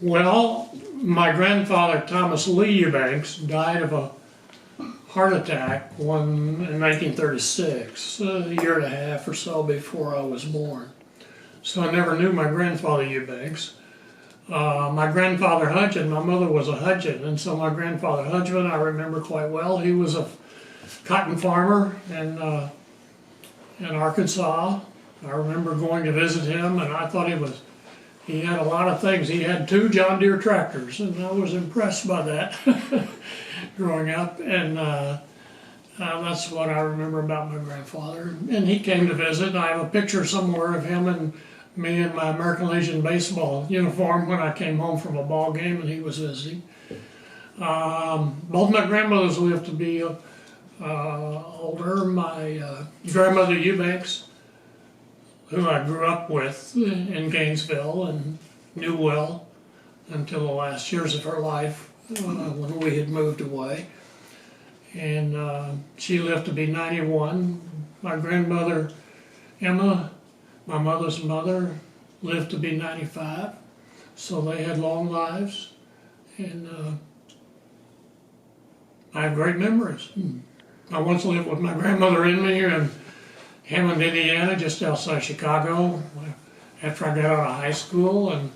Well, my grandfather, Thomas Lee Eubanks, died of a heart attack in 1936, a year and a half or so before I was born. So I never knew my grandfather Eubanks. My grandfather Hudgen, my mother was a Hudgen, and so my grandfather Hudgen I remember quite well. He was a cotton farmer in Arkansas. I remember going to visit him, and I thought he had a lot of things. He had 2 John Deere tractors, and I was impressed by that growing up. And that's what I remember about my grandfather. And he came to visit. I have a picture somewhere of him and me in my American Legion baseball uniform when I came home from a ball game and he was visiting. Both my grandmothers lived to be older. My grandmother Eubanks, who I grew up with in Gainesville and knew well until the last years of her life when we had moved away. And she lived to be 91. My grandmother Emma, my mother's mother, lived to be 95. So they had long lives. And I have great memories. I once lived with my grandmother in me in Hammond, Indiana, just outside Chicago, after I got out of high school, and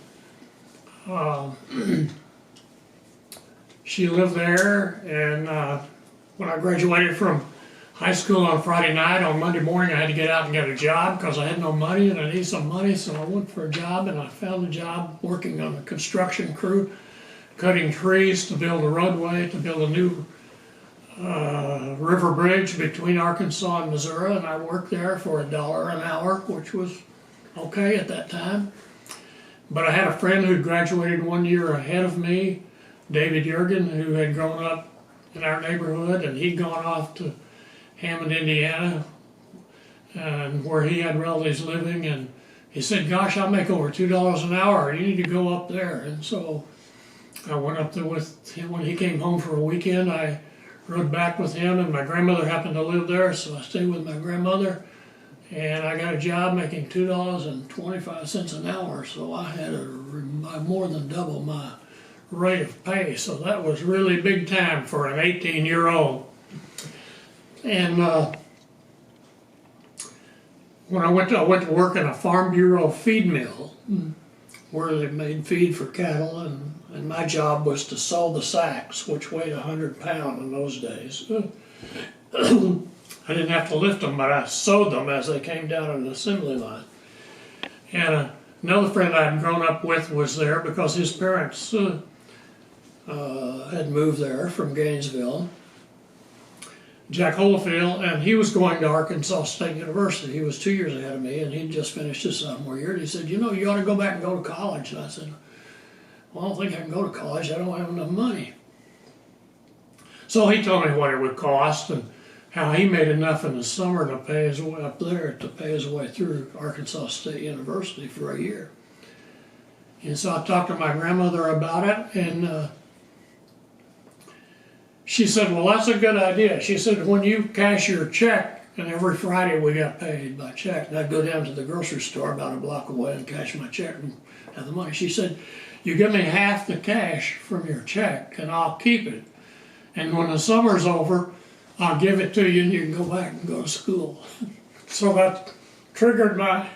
she lived there. And when I graduated from high school on Friday night, on Monday morning I had to get out and get a job because I had no money and I needed some money, so I went for a job, and I found a job working on a construction crew, cutting trees to build a roadway, to build a new river bridge between Arkansas and Missouri, and I worked there for $1 an hour, which was okay at that time. But I had a friend who graduated 1 year ahead of me, David Jurgen, who had grown up in our neighborhood, and he'd gone off to Hammond, Indiana, and where he had relatives living, and he said, "Gosh, I make over $2 an hour, you need to go up there." And so I went up there with him. When he came home for a weekend, I rode back with him, and my grandmother happened to live there, so I stayed with my grandmother, and I got a job making $2.25 an hour, so I had more than double my rate of pay, so that was really big time for an 18-year-old. And when I went to work in a Farm Bureau feed mill, where they made feed for cattle, and my job was to sew the sacks, which weighed 100 pounds in those days. I didn't have to lift them, but I sewed them as they came down an assembly line. And another friend I'd grown up with was there because his parents had moved there from Gainesville, Jack Holofield, and he was going to Arkansas State University. He was 2 years ahead of me, and he'd just finished his sophomore year. And he said, "You know, you ought to go back and go to college." And I said, "Well, I don't think I can go to college. I don't have enough money." So he told me what it would cost and how he made enough in the summer to pay his way up there, to pay his way through Arkansas State University for a year. And so I talked to my grandmother about it, and she said, "Well, that's a good idea." She said, "When you cash your check," and every Friday we got paid by check, and I'd go down to the grocery store about a block away and cash my check and have the money. She said, "You give me half the cash from your check and I'll keep it. And when the summer's over, I'll give it to you and you can go back and go to school." So that triggered my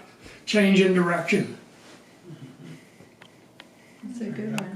change in direction. That's a good one.